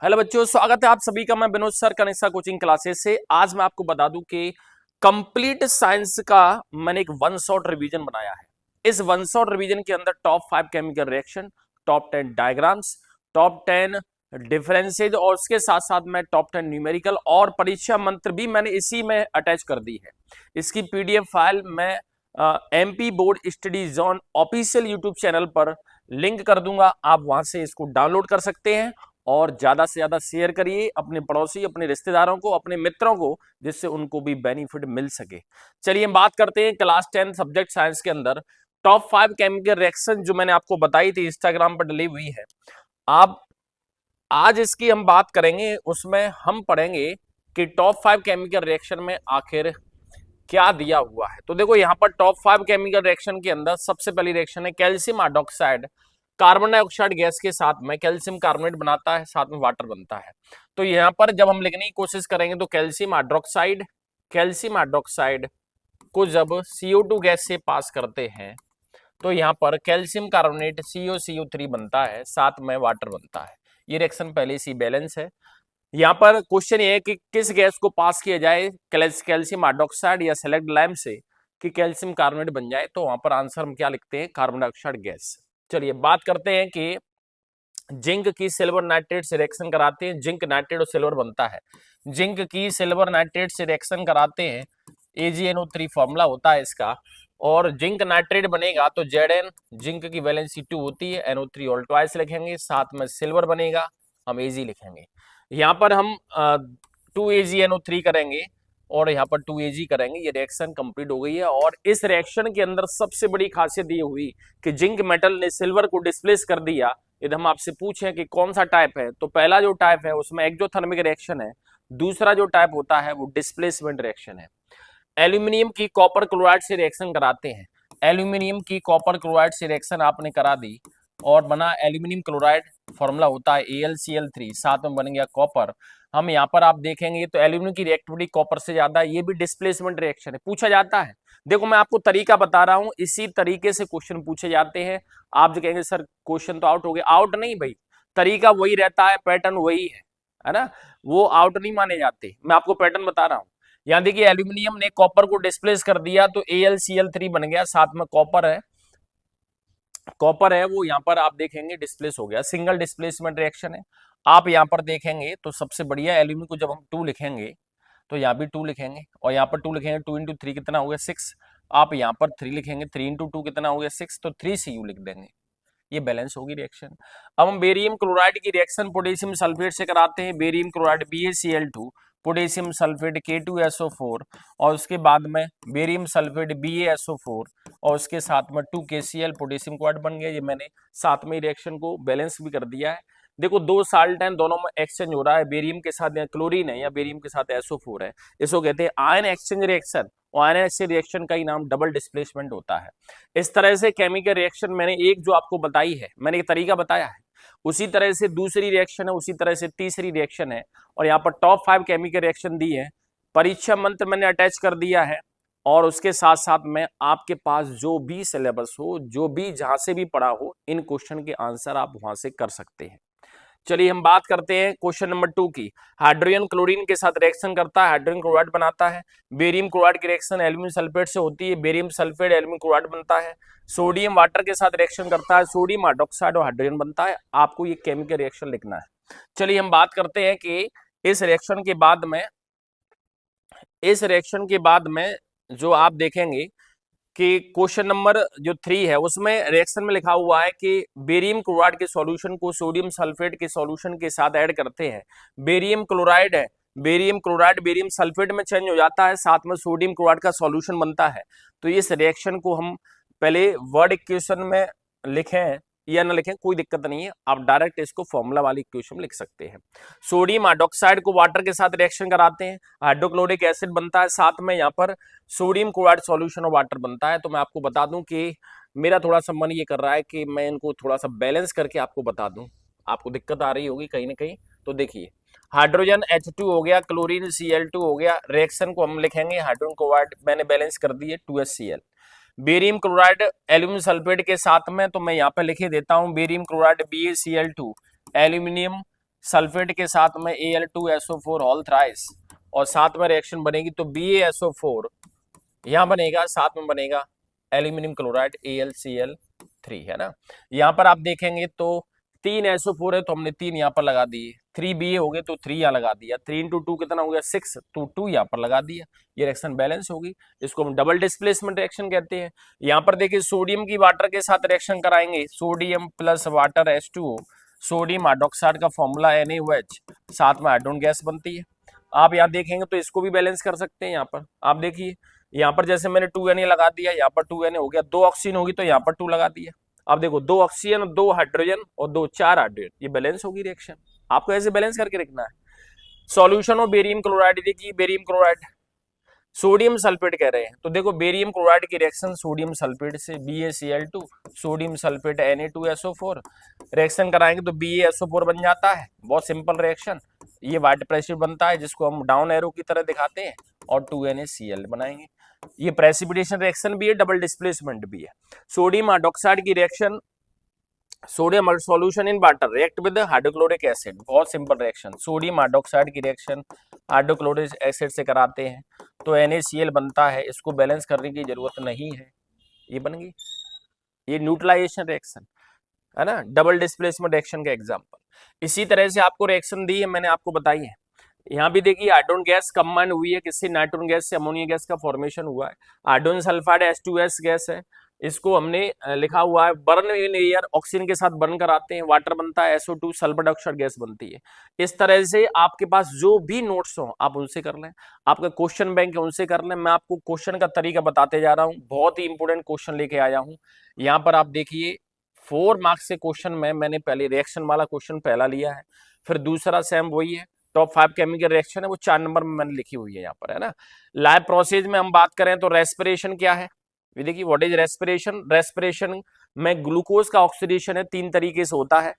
Hello बच्चों, स्वागत है आप सभी का। मैं विनोद सर कनिष्ठा कोचिंग क्लासेस से। आज मैं आपको बता दूं कि कंप्लीट साइंस का मैंने एक वन शॉट रिवीजन बनाया है। इस वन शॉट रिवीजन के अंदर top 5 chemical reaction, top 10 diagrams, top 10 differences और उसके साथ साथ मैं टॉप 10 न्यूमेरिकल और परीक्षा मंत्र भी मैंने इसी में अटैच कर दी है। इसकी पीडीएफ फाइल मैं MP board study zone official YouTube channel पर लिंक कर दूंगा। आप वहां से इसको डाउनलोड कर सकते हैं और ज्यादा से ज्यादा शेयर करिए अपने पड़ोसी, अपने रिश्तेदारों को, अपने मित्रों को, जिससे उनको भी बेनिफिट मिल सके। चलिए हम बात करते हैं क्लास 10 सब्जेक्ट साइंस के अंदर टॉप 5 केमिकल रिएक्शन जो मैंने आपको बताई थी, इंस्टाग्राम पर डली हुई है। आप आज इसकी हम बात करेंगे, उसमें हम पढ़ेंगे कि टॉप 5 केमिकल रिएक्शन में आखिर क्या दिया हुआ है। तो देखो यहाँ पर टॉप 5 केमिकल रिएक्शन के अंदर सबसे पहली रिएक्शन है calcium hydroxide carbon dioxide gas के साथ में कैल्शियम कार्बोनेट बनाता है, साथ में वाटर बनता है। तो यहाँ पर जब हम लिखने की कोशिश करेंगे तो कैल्शियम हाइड्रोक्साइड को जब CO2 गैस से पास करते हैं तो यहाँ पर कैल्शियम कार्बोनेट COCO3 बनता है, साथ में वाटर बनता है। ये रिएक्शन पहले से बैलेंस है। यहाँ पर क्वेश्चन ये है कि किस गैस को पास किया जाए कैल्शियम हाइड्रोक्साइड या सेलेक्ट लाइम से कि कैल्शियम कार्बोनेट बन जाए। तो वहां पर आंसर हम क्या लिखते हैं, कार्बन डाइऑक्साइड गैस। चलिए बात करते हैं कि जिंक की सिल्वर नाइट्रेट से रिएक्शन कराते हैं, जिंक नाइट्रेट और सिल्वर बनता है। जिंक की सिल्वर नाइट्रेट से रिएक्शन कराते हैं, AgNO3 फॉर्मूला होता है इसका। और जिंक नाइट्रेट बनेगा तो Zn, जिंक की वैलेंसी 2 होती है, NO3 ऑल ट्वाइस लिखेंगे, साथ में सिल्वर बनेगा, हम Ag लिखेंगे। यहाँ पर हम 2AgNO3 करेंगे और यहाँ पर 2Ag करेंगे। ये रिएक्शन कंप्लीट हो गई है। और इस रिएक्शन के अंदर सबसे बड़ी खासियत ये हुई कि जिंक मेटल ने सिल्वर को डिस्प्लेस कर दिया। यदि हम आपसे पूछें कि कौन सा टाइप है, तो पहला जो टाइप है उसमें एक्सोथर्मिक रिएक्शन है, दूसरा जो टाइप होता है वो डिस्प्लेसमेंट रिएक्शन है। एल्यूमिनियम की कॉपर क्लोराइड से रिएक्शन कराते हैं, एल्यूमिनियम की कॉपर क्लोराइड से रिएक्शन आपने करा दी और बना एल्यूमिनियम क्लोराइड, फॉर्मूला होता है AlCl3, साथ में बन गया कॉपर। हम यहाँ पर आप देखेंगे तो एल्यूमिनियम की रिएक्टिविटी कॉपर से ज्यादा है, ये भी डिस्प्लेसमेंट रिएक्शन है, पूछा जाता है। देखो मैं आपको तरीका बता रहा हूं, इसी तरीके से क्वेश्चन पूछे जाते हैं। आप जो कहेंगे सर क्वेश्चन तो आउट हो गया, आउट नहीं भाई, तरीका वही रहता है, पैटर्न वही है ना, वो आउट नहीं माने जाते। मैं आपको पैटर्न बता रहा हूँ। यहाँ देखिए एल्यूमिनियम ने कॉपर को डिस्प्लेस कर दिया तो AlCl3 बन गया, साथ में कॉपर है वो यहाँ पर आप देखेंगे डिस्प्लेस हो गया, सिंगल डिस्प्लेसमेंट रिएक्शन है। आप यहाँ पर देखेंगे तो सबसे बढ़िया एल्यूमिनियम को जब हम 2 लिखेंगे तो यहाँ भी 2 लिखेंगे और यहाँ पर 2 लिखेंगे, 2 इंटू 3 कितना हो गया 6। आप यहाँ पर 3 लिखेंगे, 3 इंटू 2 कितना हो गया 6, तो 3Cu लिख देंगे। ये बैलेंस होगी रिएक्शन। अब हम बेरियम क्लोराइड की रिएक्शन पोटेशियम सल्फेट से कराते हैं, barium chloride BaCl2, potassium sulphate K2SO4 और उसके बाद में बेरियम सल्फेट BaSO4 और उसके साथ में 2KCl पोटेशियम क्लोराइड बन गया। ये मैंने साथ में रिएक्शन को बैलेंस भी कर दिया है। देखो दो साल्ट हैं, दोनों में एक्सचेंज हो रहा है, बेरियम के साथ क्लोरीन है या बेरियम के साथ SO4 है, इसको कहते हैं आयन एक्सचेंज रिएक्शन। और आयन एक्सचेंज रिएक्शन का ही नाम डबल डिस्प्लेसमेंट होता है। इस तरह से केमिकल रिएक्शन मैंने एक जो आपको बताई है, मैंने एक तरीका बताया है, उसी तरह से दूसरी रिएक्शन है, उसी तरह से तीसरी रिएक्शन है। और यहाँ पर टॉप 5 केमिकल रिएक्शन दी है, परीक्षा मंत्र मैंने अटैच कर दिया है। और उसके साथ साथ में आपके पास जो भी सिलेबस हो, जो भी जहां से भी पढ़ा हो, इन क्वेश्चन के आंसर आप वहां से कर सकते हैं। चलिए हम बात करते हैं क्वेश्चन नंबर 2 की। हाइड्रोजन क्लोरीन के साथ रिएक्शन करता है, हाइड्रोजन क्लोराइड बनाता है। बेरियम क्लोराइड की रिएक्शन एल्यूमिनियम सल्फेट से होती है, बेरियम सल्फेट एल्यूमिनियम क्लोराइड बनता है। सोडियम वाटर के साथ रिएक्शन करता है, सोडियम हाइड्रोक्साइड और हाइड्रोजन बनता है। आपको ये केमिकल रिएक्शन लिखना है। चलिए हम बात करते हैं कि इस रिएक्शन के बाद में जो आप देखेंगे कि क्वेश्चन नंबर जो 3 है उसमें रिएक्शन में लिखा हुआ है कि बेरियम क्लोराइड के सॉल्यूशन को सोडियम सल्फेट के सॉल्यूशन के साथ ऐड करते हैं। बेरियम क्लोराइड है, बेरियम क्लोराइड बेरियम सल्फेट में चेंज हो जाता है, साथ में सोडियम क्लोराइड का सॉल्यूशन बनता है। तो इस रिएक्शन को हम पहले वर्ड इक्वेशन में लिखें या ना लिखें कोई दिक्कत नहीं है, आप डायरेक्ट इसको फॉर्मूला वाली इक्वेशन में लिख सकते हैं। सोडियम हाइड्रोक्साइड को वाटर के साथ रिएक्शन कराते हैं, हाइड्रोक्लोरिक एसिड बनता है, साथ में यहाँ पर सोडियम क्लोराइड सॉल्यूशन और वाटर बनता है। तो मैं आपको बता दूं कि मेरा थोड़ा सा मन ये कर रहा है कि मैं इनको थोड़ा सा बैलेंस करके आपको बता दूं, आपको दिक्कत आ रही होगी कहीं ना कहीं। तो देखिए हाइड्रोजन H2 हो गया, क्लोरीन Cl2 हो गया, रिएक्शन को हम लिखेंगे हाइड्रोजन क्लोराइड मैंने बैलेंस कर दी है 2HCl। Barium chloride aluminium sulphate के साथ में, तो मैं यहाँ पे लिखे देता हूँ barium chloride BaCl2 aluminium sulphate के साथ में Al2SO4 होल थ्राइस, और साथ में रिएक्शन बनेगी तो BaSO4 यहां बनेगा, साथ में बनेगा एल्यूमिनियम क्लोराइड AlCl3, है ना। यहाँ पर आप देखेंगे तो 3SO4 है तो हमने 3 यहाँ पर लगा दिए, 3Ba हो गए तो 3 यहाँ लगा दिया, 3 इंटू 2 कितना हो गया 6, तो 2 यहाँ पर लगा दिया, ये रिएक्शन बैलेंस होगी। इसको हम डबल डिस्प्लेसमेंट रिएक्शन कहते हैं। यहाँ पर देखिए सोडियम की वाटर के साथ रिएक्शन कराएंगे, sodium plus water H2O, sodium hydroxide का फॉर्मूला NaOH, साथ में हाइड्रोजन गैस बनती है। आप यहाँ देखेंगे तो इसको भी बैलेंस कर सकते हैं। यहाँ पर आप देखिए, यहाँ पर जैसे मैंने 2Na लगा दिया, यहाँ पर 2Na हो गया, 2 ऑक्सीजन होगी तो यहाँ पर 2 लगा दिया। अब देखो 2 ऑक्सीजन, 2 हाइड्रोजन और 2 4 हाइड्रोजन, ये बैलेंस होगी रिएक्शन। आपको ऐसे बैलेंस करके रखना है। सॉल्यूशन ऑफ बेरियम क्लोराइड, देखिए बेरियम क्लोराइड सोडियम सल्फेट कह रहे हैं, तो देखो बेरियम क्लोराइड की रिएक्शन सोडियम सल्फेट से BaCl2, sodium sulphate Na2SO4, reaction कराएंगे तो BaSO4 बन जाता है, बहुत सिंपल रिएक्शन। ये व्हाइट प्रेसिड बनता है जिसको हम डाउन एरो की तरह दिखाते हैं, और 2NaCl बनाएंगे। ये प्रेसिपिटेशन रिएक्शन भी है, डबल डिस्प्लेसमेंट भी है। सोडियम हाइड्रोक्साइड की reaction, sodium solution in water react with hydrochloric acid, बहुत सिंपल रिएक्शन। सोडियम हाइड्रोक्साइड की रिएक्शन हाइड्रोक्लोरिक एसिड से कराते हैं तो NaCl बनता है, इसको बैलेंस करने की जरूरत नहीं है, ये बन गई। ये न्यूट्रलाइजेशन रिएक्शन है ना, डबल डिस्प्लेसमेंट रिएक्शन का एग्जांपल। इसी तरह से आपको रिएक्शन दी है, मैंने आपको बताई है। यहाँ भी देखिए हाइड्रोजन गैस कंबाइन हुई है किससे, नाइट्रोजन गैस से अमोनिया गैस का फॉर्मेशन हुआ है। हाइड्रोजन सल्फाइड H2S गैस है, इसको हमने लिखा हुआ है बर्न इन एयर, ऑक्सीजन के साथ बर्न कराते हैं, वाटर बनता है SO2, सल्फर डाइऑक्साइड गैस बनती है। इस तरह से आपके पास जो भी नोट्स हो आप उनसे कर लें, आपका क्वेश्चन बैंक है उनसे कर लें। मैं आपको क्वेश्चन का तरीका बताते जा रहा हूँ, बहुत ही इंपोर्टेंट क्वेश्चन लेके आया हूँ। यहाँ पर आप देखिए 4 मार्क्स के क्वेश्चन में मैंने पहले रिएक्शन वाला क्वेश्चन पहला लिया है, फिर दूसरा सेम वही है, टॉप 5 केमिकल रिएक्शन है, वो 4 नंबर में मैंने लिखी हुई है यहाँ पर, है ना। लाइव प्रोसेस में हम बात करें तो रेस्पिरेशन क्या है, ये देखिए व्हाट इज रेस्पिरेशन। रेस्पिरेशन में ग्लूकोज का ऑक्सीडेशन है, 3 तरीके से होता है।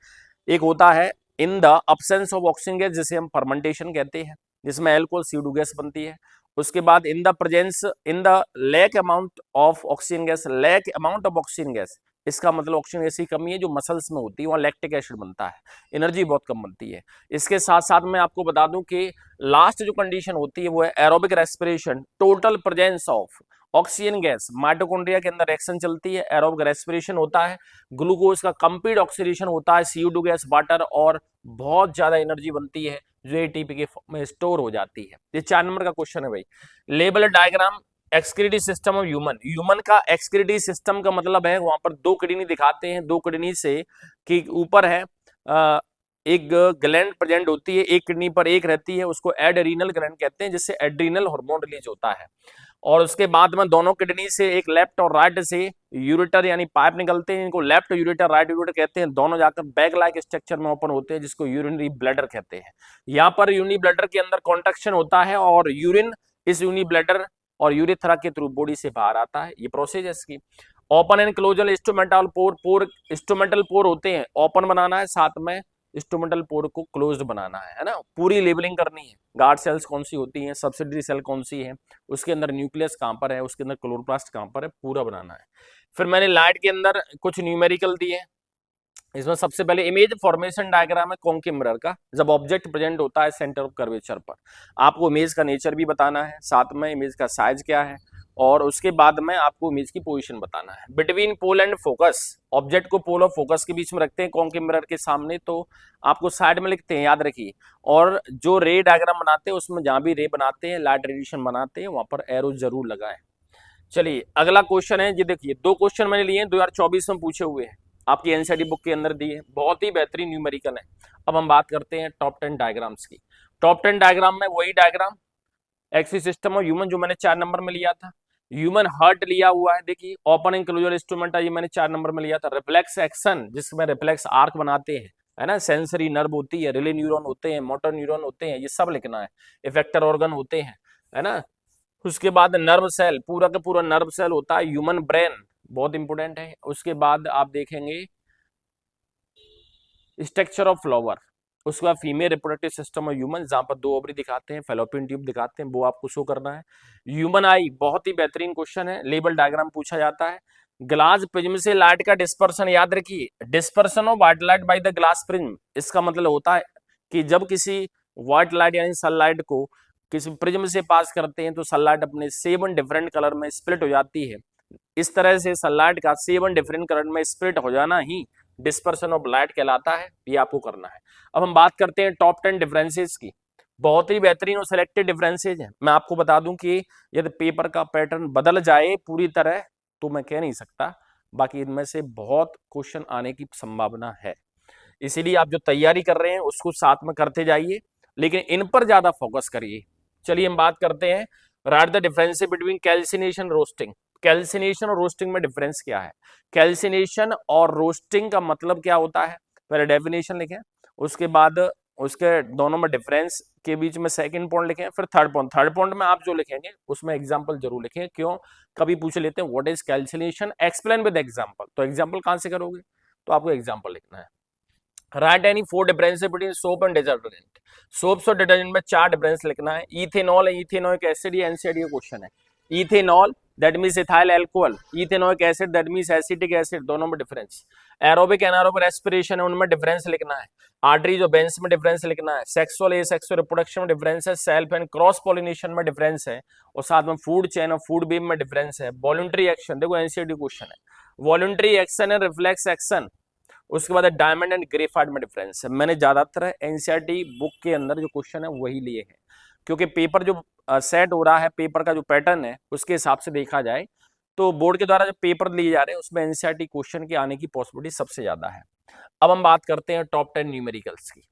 एक होता है in the absence of oxygen gas, जिसे हम फर्मेंटेशन कहते हैं, जिसमें अल्कोहल CO2 गैस बनती है। उसके बाद in the presence, in the lack amount of oxygen gas, lack amount of oxygen gas, इसका मतलब ऑक्सीजन गैस की कमी है जो मसल्स में होती है, वहाँ लैक्टिक एसिड बनता है, एनर्जी बहुत कम बनती है। इसके साथ साथ मैं आपको बता दूं कि लास्ट जो कंडीशन होती है वो है aerobic respiration, total presence of oxygen gas, mitochondria के अंदर रिएक्शन चलती है, एरोबिक रेस्पिरेशन होता है, ग्लूकोज का कंप्लीट ऑक्सीडेशन होता है, CO2 गैस, वाटर, और बहुत ज्यादा एनर्जी बनती है जो ATP के फॉर्म में स्टोर हो जाती है। ये 4 नंबर का क्वेश्चन है भाई। Label diagram excretory system of human, human का एक्सक्रीटरी सिस्टम का मतलब है वहां पर 2 किडनी दिखाते हैं, 2 किडनी से कि ऊपर है एक ग्लैंड प्रेजेंट होती है, एक किडनी पर एक रहती है, उसको एड्रीनल ग्लैंड कहते हैं, जिससे एड्रीनल हार्मोन रिलीज होता है। और उसके बाद में दोनों किडनी से एक लेफ्ट और राइट से यूरेटर यानी पाइप निकलते हैं, इनको लेफ्ट यूरेटर राइट यूरेटर कहते हैं, दोनों जाकर बैग लाइक स्ट्रक्चर में ओपन होते हैं, जिसको यूरिनरी ब्लैडर कहते हैं। यहाँ पर यूरिनरी ब्लैडर के अंदर कॉन्ट्रैक्शन होता है और यूरिन इस यूरिनरी ब्लैडर और यूरेथ्रा के थ्रू बॉडी से बाहर आता है, ये प्रोसेस है इसकी। Open and closed instrumental pore, pore instrumental pore होते हैं, ओपन बनाना है, साथ में इंस्ट्रूमेंटल पोर को क्लोज्ड बनाना है ना। पूरी लेबलिंग करनी है, गार्ड सेल्स कौन सी होती हैं, सब्सिडरी सेल कौन सी है, उसके अंदर न्यूक्लियस कहां पर है, उसके अंदर क्लोरोप्लास्ट कहां पर है, पूरा बनाना है। फिर मैंने लाइट के अंदर कुछ न्यूमेरिकल दिए। इसमें सबसे पहले इमेज फॉर्मेशन डायग्राम है कॉन्केव मिरर का, जब ऑब्जेक्ट प्रेजेंट होता है सेंटर ऑफ कर्वेचर पर। आपको इमेज का नेचर भी बताना है, साथ में इमेज का साइज क्या है, और उसके बाद में आपको इमेज की पोजीशन बताना है। Between pole and focus, object को पोल और फोकस के बीच में रखते हैं कॉन्केव मिरर के सामने, तो आपको साइड में लिखते हैं, याद रखिए। और जो रे डायग्राम बनाते हैं उसमें जहां भी रे बनाते हैं, लाइट रेडिएशन बनाते हैं, वहां पर एरो जरूर लगाएं। चलिए अगला क्वेश्चन है, ये देखिए 2 क्वेश्चन मैंने लिए हैं, 2024 में पूछे हुए हैं, आपकी एनसीईआरटी बुक के अंदर दिए, बहुत ही बेहतरीन न्यूमेरिकल है। अब हम बात करते हैं टॉप 10 डायग्राम्स की। टॉप 10 डायग्राम में वही diagram axis system of human जो मैंने 4 नंबर में लिया था, ह्यूमन हार्ट लिया हुआ है, देखिए ओपन एंड क्लोजर इंस्ट्रूमेंट है, ये मैंने 4 नंबर में लिया था। रिफ्लेक्स एक्शन जिसमें रिफ्लेक्स आर्क बनाते हैं, है ना, सेंसरी नर्व होती है, रिले न्यूरॉन होते हैं, मोटर न्यूरॉन होते हैं, ये सब लिखना है। इफेक्टर ऑर्गन होते हैं, है ना। उसके बाद नर्व सेल, पूरा का पूरा नर्व सेल होता है। ह्यूमन ब्रेन बहुत इंपोर्टेंट है। उसके बाद आप देखेंगे स्ट्रक्चर ऑफ फ्लावर, उसके बाद female reproductive system of human, जहां पर 2 ओवरी दिखाते हैं, फेलोपियन ट्यूब दिखाते हैं, वो आपको शो करना है। ह्यूमन आई बहुत ही बेहतरीन क्वेश्चन है, लेबल डायग्राम पूछा जाता है। ग्लास प्रिज्म से लाइट का डिस्पर्सन, याद रखिए dispersion of white light by the glass prism, इसका मतलब होता है कि जब किसी व्हाइट लाइट यानी सनलाइट को किसी प्रिज्म से पास करते हैं तो सनलाइट अपने 7 डिफरेंट कलर में स्प्लिट हो जाती है। इस तरह से सनलाइट का 7 डिफरेंट कलर में स्प्लिट हो जाना ही डिस्पर्सन ऑफ लाइट कहलाता है। ये आपको करना है। अब हम बात करते हैं टॉप 10 डिफरेंसेस की। बहुत ही बेहतरीन और सिलेक्टेड डिफरेंसेज हैं। मैं आपको बता दूं कि यदि पेपर का पैटर्न बदल जाए पूरी तरह तो मैं कह नहीं सकता, बाकी इनमें से बहुत क्वेश्चन आने की संभावना है। इसीलिए आप जो तैयारी कर रहे हैं उसको साथ में करते जाइए, लेकिन इन पर ज्यादा फोकस करिए। चलिए हम बात करते हैं, right the difference between calcination roasting. Calcination और रोस्टिंग में डिफरेंस क्या है? कैल्सिनेशन और रोस्टिंग का मतलब क्या होता है? पहले डेफिनेशन लिखें, उसके बाद उसके दोनों में डिफरेंस के बीच में सेकंड पॉइंट लिखें, फिर थर्ड पॉइंट। थर्ड पॉइंट में आप जो लिखेंगे उसमें एग्जांपल जरूर लिखें। क्यों? कभी पूछ लेते हैं what is calcination, explain with example. तो एग्जांपल कहां से करोगे? तो आपको एग्जांपल लिखना है। Right any 4 difference between soap and detergent. Soaps और डिटर्जेंट में 4 डिफरेंस लिखना है। इथेनॉल है, इथेनॉइक एसिड, ये एनसीईआरटी का क्वेश्चन है। Ethanol that means ethyl alcohol, ethanoic acid that means acetic acid, दोनों में डिफरेंस। एरोबिक एनारोबिक रेस्पिरेशन है, उनमें डिफरेंस लिखना है। आर्टरीज और वेन्स में डिफरेंस लिखना है। सेक्सुअल एसेक्सुअल रिप्रोडक्शन में डिफरेंस है। सेल्फ एंड क्रॉस पॉलिनेशन में डिफरेंस है, और साथ में फूड चेन और फूड बीम में डिफरेंस है। वॉलंटरी एक्शन, देखो एनसीईआरटी क्वेश्चन है, voluntary action and reflex action. उसके बाद डायमंड एंड ग्रेफाइट में डिफरेंस है। मैंने ज्यादातर एनसीईआरटी बुक के अंदर जो क्वेश्चन है वही लिए हैं, क्योंकि पेपर जो सेट हो रहा है, पेपर का जो पैटर्न है उसके हिसाब से देखा जाए तो बोर्ड के द्वारा जो पेपर लिए जा रहे हैं उसमें एनसीईआरटी क्वेश्चन के आने की पॉसिबिलिटी सबसे ज्यादा है। अब हम बात करते हैं टॉप 10 न्यूमेरिकल्स की।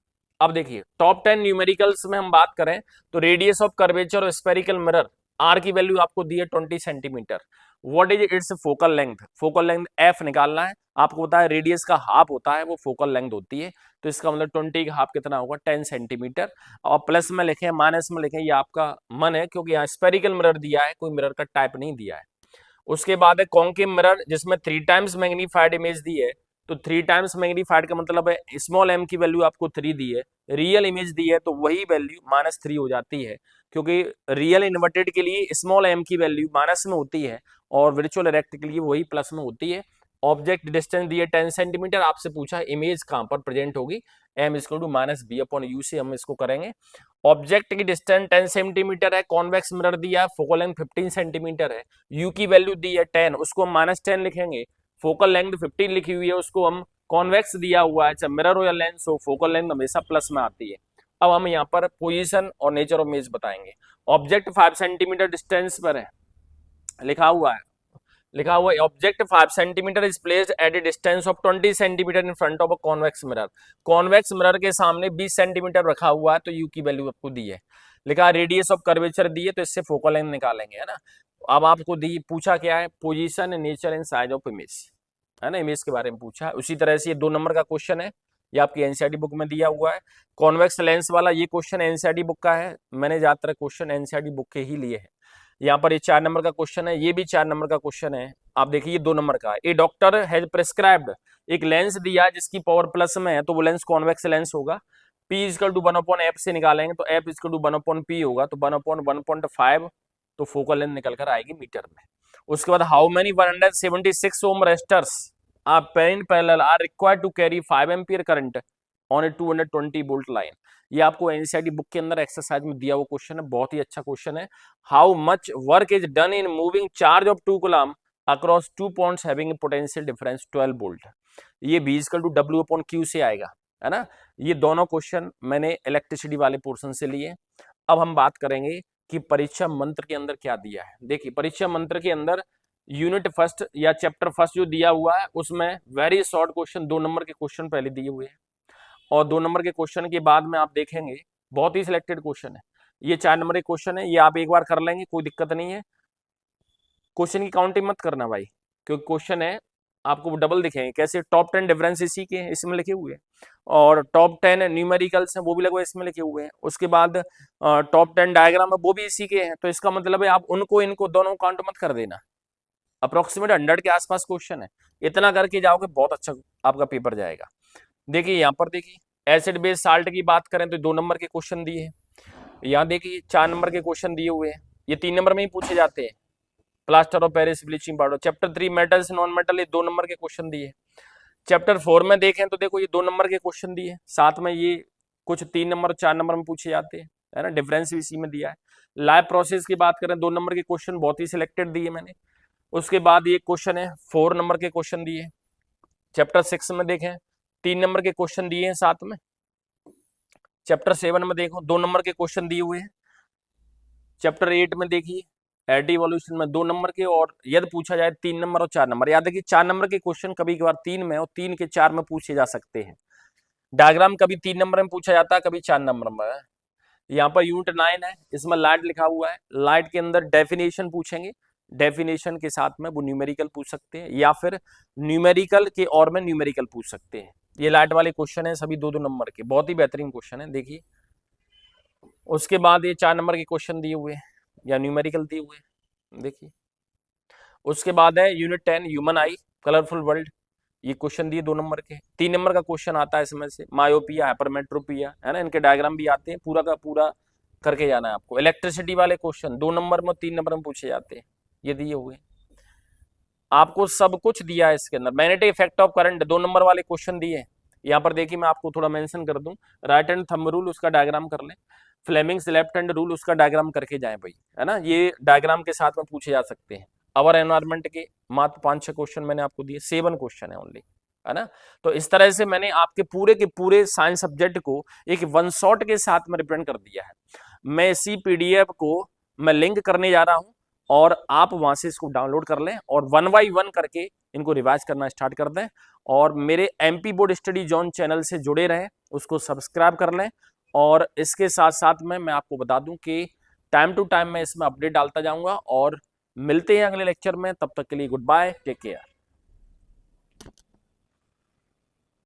अब देखिए टॉप 10 न्यूमेरिकल्स में हम बात करें तो रेडियस ऑफ कर्वेचर और स्पेरिकल मिरर, आर की वैल्यू आपको दी है 20 centimetre. What is it's focal length? Focal length F निकालना है। आपको पता है रेडियस का हाफ होता है वो फोकल लेंथ होती है, तो इसका मतलब 20 का हाफ कितना होगा? 10 सेंटीमीटर। और प्लस में लिखें माइनस में लिखें, ये आपका मन है, क्योंकि यहाँ स्पेरिकल मिरर दिया है, कोई मिरर का टाइप नहीं दिया है। उसके बाद है कॉन्केव मिरर जिसमें 3 टाइम्स मैग्नीफाइड इमेज दी है। तो 3 टाइम्स मैग्नीफाइड का मतलब है स्मॉल एम की वैल्यू आपको 3 दी है, रियल इमेज दी है तो वही वैल्यू -3 हो जाती है, क्योंकि रियल इन्वर्टेड के लिए स्मॉल एम की वैल्यू माइनस में होती है और वर्चुअल इरेक्ट के लिए वही प्लस में होती है। ऑब्जेक्ट डिस्टेंस दी है 10 सेंटीमीटर। आपसे पूछा इमेज कहां पर प्रेजेंट होगी, m इक्वल टू -b/u से हम इसको करेंगे। ऑब्जेक्ट की डिस्टेंस 10 सेंटीमीटर है। कॉन्वेक्स मिरर दिया है, फोकल लेंथ 15 सेंटीमीटर है। u की वैल्यू दी है 10, उसको हम -10 लिखेंगे। फोकल लेंथ 15 लिखी हुई है, उसको हम कॉन्वेक्स दिया हुआ है, चाहे मिरर हो या लेंस हो, फोकल लेंथ हमेशा प्लस में आती है। अब हम यहाँ पर पोजीशन और नेचर ऑफ इमेज बताएंगे। ऑब्जेक्ट 5 सेंटीमीटर डिस्टेंस पर है, लिखा हुआ है, लिखा हुआ है object 5 centimetre is placed at A distance of 20 centimetre in front of a convex mirror. Convex mirror के सामने 20 सेंटीमीटर रखा हुआ है, तो यू की वैल्यू आपको दी है। लिखा रेडियस ऑफ कर्वेचर दी है, तो इससे फोकल लेंथ निकालेंगे, है ना। अब आपको दी पूछा क्या है? Position, nature and size of image, है ना, इमेज के बारे में पूछा है। उसी तरह से ये 2 नंबर का क्वेश्चन है, ये आपकी एनसीईआरटी बुक में दिया हुआ है। कॉन्वेक्स लेंस वाला ये क्वेश्चन एनसीईआरटी बुक का है, मैंने ज्यादातर क्वेश्चन एनसीईआरटी बुक के ही लिए हैं। यहाँ पर ये 4 नंबर का क्वेश्चन है, ये भी 4 नंबर का क्वेश्चन है। आप देखिए ये 2 नंबर का है। ए डॉक्टर हैज प्रिस्क्राइब्ड, एक लेंस दिया है जिसकी पावर प्लस में है, तो वो लेंस कॉन्वेक्स लेंस होगा। P इक्वल टू 1/f से निकालेंगे तो F इक्वल टू 1/P होगा, तो 1/1.5, तो फोकल लेंथ निकल कर आएगी मीटर में। उसके बाद how many 176 ohm resistors are pen parallel are required to carry 5 ampere current on a 220 volt line. ये आपको एनसीईआरटी बुक के अंदर एक्सरसाइज में दिया हुआ क्वेश्चन है, बहुत ही अच्छा क्वेश्चन है। How much work is done in moving charge of 2 coulomb across 2 points having potential difference 12 volt. ये V इक्वल टू W/Q से आएगा, है ना। ये दोनों क्वेश्चन मैंने इलेक्ट्रिसिटी वाले पोर्शन से लिए। अब हम बात करेंगे कि परीक्षा मंत्र के अंदर क्या दिया है। देखिए परीक्षा मंत्र के अंदर यूनिट फर्स्ट या चैप्टर फर्स्ट जो दिया हुआ है उसमें वेरी शॉर्ट क्वेश्चन 2 नंबर के क्वेश्चन पहले दिए हुए हैं, और 2 नंबर के क्वेश्चन के बाद में आप देखेंगे बहुत ही सिलेक्टेड क्वेश्चन है। ये 4 नंबर के क्वेश्चन है, ये आप एक बार कर लेंगे, कोई दिक्कत नहीं है। क्वेश्चन की काउंटिंग मत करना भाई, क्योंकि क्वेश्चन है आपको डबल दिखेंगे। कैसे? टॉप 10 डिफरेंस इसी के हैं, इसमें लिखे हुए हैं, और टॉप 10 न्यूमेरिकल्स हैं वो भी लगभग इसमें लिखे हुए हैं। उसके बाद टॉप 10 डायग्राम है वो भी इसी के हैं, तो इसका मतलब है आप उनको इनको दोनों काउंट मत कर देना। अप्रोक्सीमेट 100 के आसपास क्वेश्चन है, इतना करके जाओगे बहुत अच्छा आपका पेपर जाएगा। देखिए यहाँ पर देखिए एसिड बेस साल्ट की बात करें तो 2 नंबर के क्वेश्चन दिए हैं। यहाँ देखिए 4 नंबर के क्वेश्चन दिए हुए हैं, ये 3 नंबर में ही पूछे जाते हैं। Plaster of Paris, bleaching powder. Chapter 3 metals non metal, ये 2 नंबर के क्वेश्चन दिए। चैप्टर 4 में देखें तो देखो ये 2 नंबर के क्वेश्चन दिए, साथ में ये कुछ 3 नंबर 4 नंबर में पूछे जाते हैं, है ना, डिफरेंस भी इसी में दिया है। लाइव प्रोसेस की बात करें 2 नंबर के क्वेश्चन बहुत ही सिलेक्टेड दिए मैंने। उसके बाद ये क्वेश्चन है 4 नंबर के क्वेश्चन दिए। चैप्टर 6 में देखें 3 नंबर के क्वेश्चन दिए हैं साथ में। चैप्टर 7 में देखो 2 नंबर के क्वेश्चन दिए हुए हैं। चैप्टर 8 में देखिए एडी इवोल्यूशन में 2 नंबर के, और यदि पूछा जाए 3 नंबर और 4 नंबर। याद है कि 4 नंबर के क्वेश्चन कभी कभार 3 में और 3 के 4 में पूछे जा सकते हैं। डायग्राम कभी 3 नंबर में पूछा जाता है, कभी 4 नंबर में। यहाँ पर यूनिट 9 है, इसमें लाइट लिखा हुआ है। लाइट के अंदर डेफिनेशन पूछेंगे, डेफिनेशन के साथ में वो न्यूमेरिकल पूछ सकते हैं, या फिर न्यूमेरिकल के और में न्यूमेरिकल पूछ सकते हैं। ये लाइट वाले क्वेश्चन है सभी 2-2 नंबर के, बहुत ही बेहतरीन क्वेश्चन है, देखिए। उसके बाद ये 4 नंबर के क्वेश्चन दिए हुए हैं या न्यूमेरिकल दिए हुए हैं, देखिए। उसके बाद है यूनिट 10 ह्यूमन आई कलरफुल वर्ल्ड, ये क्वेश्चन दिए 2 नंबर के। 3 नंबर का क्वेश्चन आता है इसमें से मायोपिया हाइपरमेट्रोपिया, है ना, इनके डायग्राम भी आते हैं, पूरा का पूरा करके जाना है आपको। इलेक्ट्रिसिटी वाले क्वेश्चन 2 नंबर में 3 नंबर में पूछे जाते हैं, ये दिए हुए। आपको सब कुछ दिया है इसके अंदर। Magnetic effect of current 2 number वाले क्वेश्चन दिए हैं। यहाँ पर देखिए मैं आपको थोड़ा मेंशन कर दूं, राइट हैंड थंब रूल उसका डायग्राम कर लें, फ्लेमिंग्स लेफ्ट हैंड रूल उसका डायग्राम करके जाएं भाई, है ना, ये डायग्राम के साथ में पूछे जा सकते हैं। अवर एनवायरमेंट के मात्र 5-6 क्वेश्चन मैंने आपको दिए, 7 क्वेश्चन है ओनली, है ना। तो इस तरह से मैंने आपके पूरे के पूरे साइंस सब्जेक्ट को एक वन शॉट के साथ में रिप्रेजेंट कर दिया है। मैं इसी पीडीएफ को मैं लिंक करने जा रहा हूं, और आप वहां से इसको डाउनलोड कर लें और 1 बाय 1 करके इनको रिवाइज करना स्टार्ट कर दें, और मेरे MP board study zone channel से जुड़े रहें, उसको सब्सक्राइब कर लें। और इसके साथ साथ में मैं आपको बता दूं कि टाइम टू टाइम मैं इसमें अपडेट डालता जाऊंगा, और मिलते हैं अगले लेक्चर में। तब तक के लिए गुड बाय, टेक केयर।